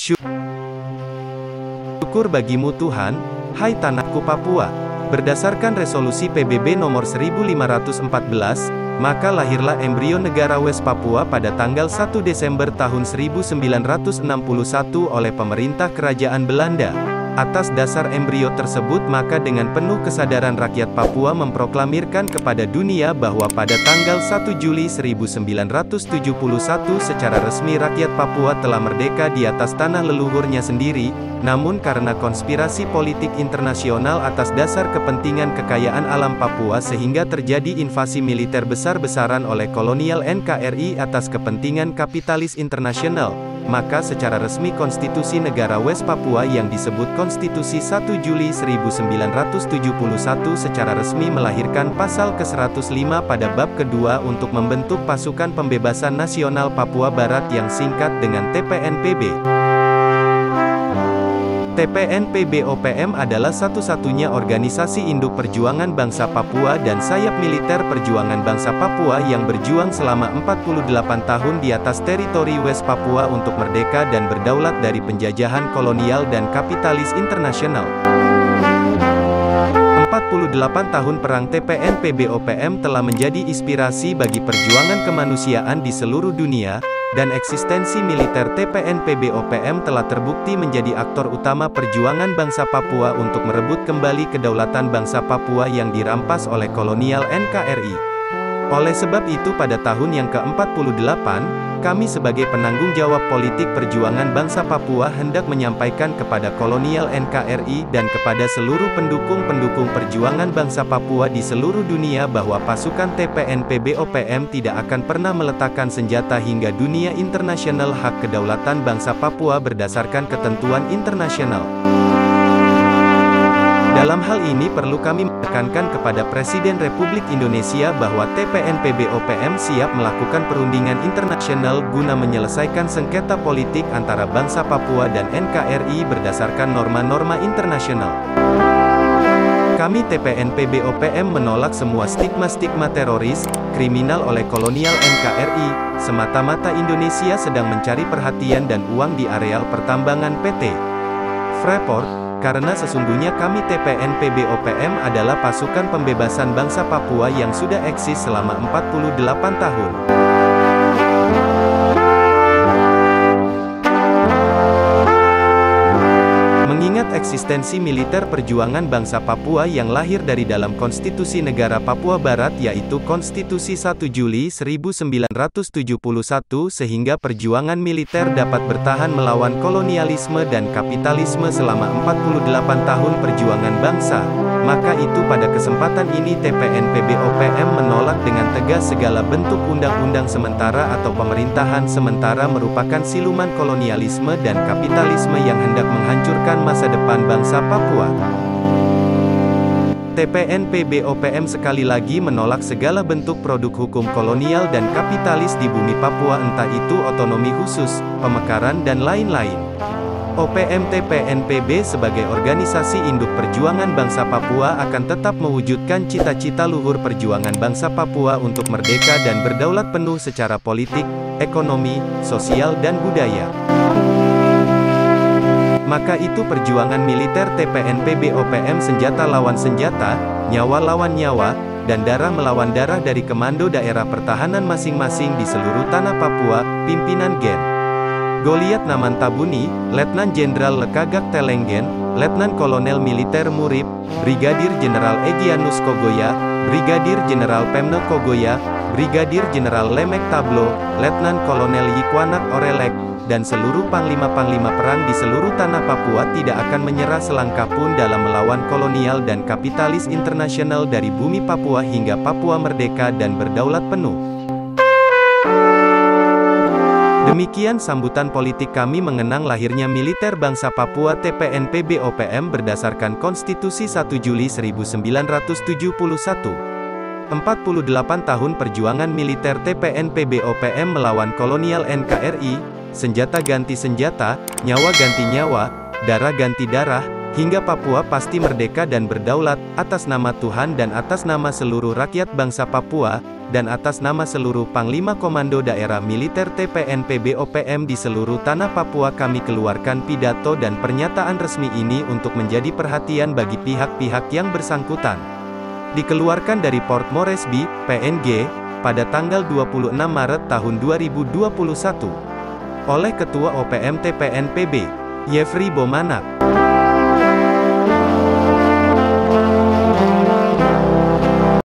Syukur bagimu Tuhan, hai tanahku Papua. Berdasarkan resolusi PBB nomor 1514, maka lahirlah embrio negara West Papua pada tanggal 1 Desember tahun 1961 oleh pemerintah Kerajaan Belanda. Atas dasar embrio tersebut maka dengan penuh kesadaran rakyat Papua memproklamirkan kepada dunia bahwa pada tanggal 1 Juli 1971 secara resmi rakyat Papua telah merdeka di atas tanah leluhurnya sendiri, namun karena konspirasi politik internasional atas dasar kepentingan kekayaan alam Papua sehingga terjadi invasi militer besar-besaran oleh kolonial NKRI atas kepentingan kapitalis internasional. Maka secara resmi konstitusi negara West Papua yang disebut Konstitusi 1 Juli 1971 secara resmi melahirkan pasal ke-105 pada bab kedua untuk membentuk Pasukan Pembebasan Nasional Papua Barat yang singkat dengan TPNPB. TPNPB-OPM adalah satu-satunya organisasi induk perjuangan bangsa Papua dan sayap militer perjuangan bangsa Papua yang berjuang selama 48 tahun di atas teritori West Papua untuk merdeka dan berdaulat dari penjajahan kolonial dan kapitalis internasional. 48 tahun perang TPNPB-OPM telah menjadi inspirasi bagi perjuangan kemanusiaan di seluruh dunia, dan eksistensi militer TPNPB-OPM telah terbukti menjadi aktor utama perjuangan bangsa Papua untuk merebut kembali kedaulatan bangsa Papua yang dirampas oleh kolonial NKRI. Oleh sebab itu pada tahun yang ke-48, kami sebagai penanggung jawab politik perjuangan bangsa Papua hendak menyampaikan kepada kolonial NKRI dan kepada seluruh pendukung-pendukung perjuangan bangsa Papua di seluruh dunia bahwa pasukan TPNPB-OPM tidak akan pernah meletakkan senjata hingga dunia internasional hak kedaulatan bangsa Papua berdasarkan ketentuan internasional. Dalam hal ini perlu kami menekankan kepada Presiden Republik Indonesia bahwa TPNPB-OPM siap melakukan perundingan internasional guna menyelesaikan sengketa politik antara bangsa Papua dan NKRI berdasarkan norma-norma internasional. Kami TPNPB-OPM menolak semua stigma-stigma teroris, kriminal oleh kolonial NKRI, semata-mata Indonesia sedang mencari perhatian dan uang di areal pertambangan PT Freeport. Karena sesungguhnya kami TPNPB-OPM adalah pasukan pembebasan bangsa Papua yang sudah eksis selama 48 tahun. Mengingat eksistensi militer perjuangan bangsa Papua yang lahir dari dalam Konstitusi Negara Papua Barat yaitu Konstitusi 1 Juli 1971 sehingga perjuangan militer dapat bertahan melawan kolonialisme dan kapitalisme selama 48 tahun perjuangan bangsa, maka itu pada kesempatan ini TPNPB-OPM menolak dengan tegas segala bentuk undang-undang sementara atau pemerintahan sementara merupakan siluman kolonialisme dan kapitalisme yang hendak menghancurkan masa depan bangsa Papua. TPNPB-OPM sekali lagi menolak segala bentuk produk hukum kolonial dan kapitalis di bumi Papua entah itu otonomi khusus, pemekaran dan lain-lain. OPM TPNPB sebagai organisasi induk perjuangan bangsa Papua akan tetap mewujudkan cita-cita luhur perjuangan bangsa Papua untuk merdeka dan berdaulat penuh secara politik, ekonomi, sosial dan budaya. Maka itu perjuangan militer TPNPB-OPM senjata lawan senjata, nyawa lawan nyawa, dan darah melawan darah dari Komando Daerah Pertahanan masing-masing di seluruh tanah Papua, pimpinan Gen. Goliat Namantabuni, Letnan Jenderal Lekagak Telenggen, Letnan Kolonel Militer Murib, Brigadir Jenderal Egyanus Kogoya, Brigadir Jenderal Pemne Kogoya, Brigadir Jenderal Lemek Tablo, Letnan Kolonel Yikwanak Orelek, dan seluruh panglima-panglima perang di seluruh tanah Papua tidak akan menyerah selangkah pun dalam melawan kolonial dan kapitalis internasional dari bumi Papua hingga Papua merdeka dan berdaulat penuh. Demikian sambutan politik kami mengenang lahirnya militer bangsa Papua TPNPB-OPM berdasarkan Konstitusi 1 Juli 1971. 48 tahun perjuangan militer TPNPB-OPM melawan kolonial NKRI, senjata ganti senjata, nyawa ganti nyawa, darah ganti darah, hingga Papua pasti merdeka dan berdaulat, atas nama Tuhan dan atas nama seluruh rakyat bangsa Papua. dan atas nama seluruh Panglima Komando Daerah Militer TPNPB OPM di seluruh tanah Papua kami keluarkan pidato dan pernyataan resmi ini untuk menjadi perhatian bagi pihak-pihak yang bersangkutan. Dikeluarkan dari Port Moresby, PNG, pada tanggal 26 Maret tahun 2021. Oleh Ketua OPM TPNPB, Yefri Bomanak.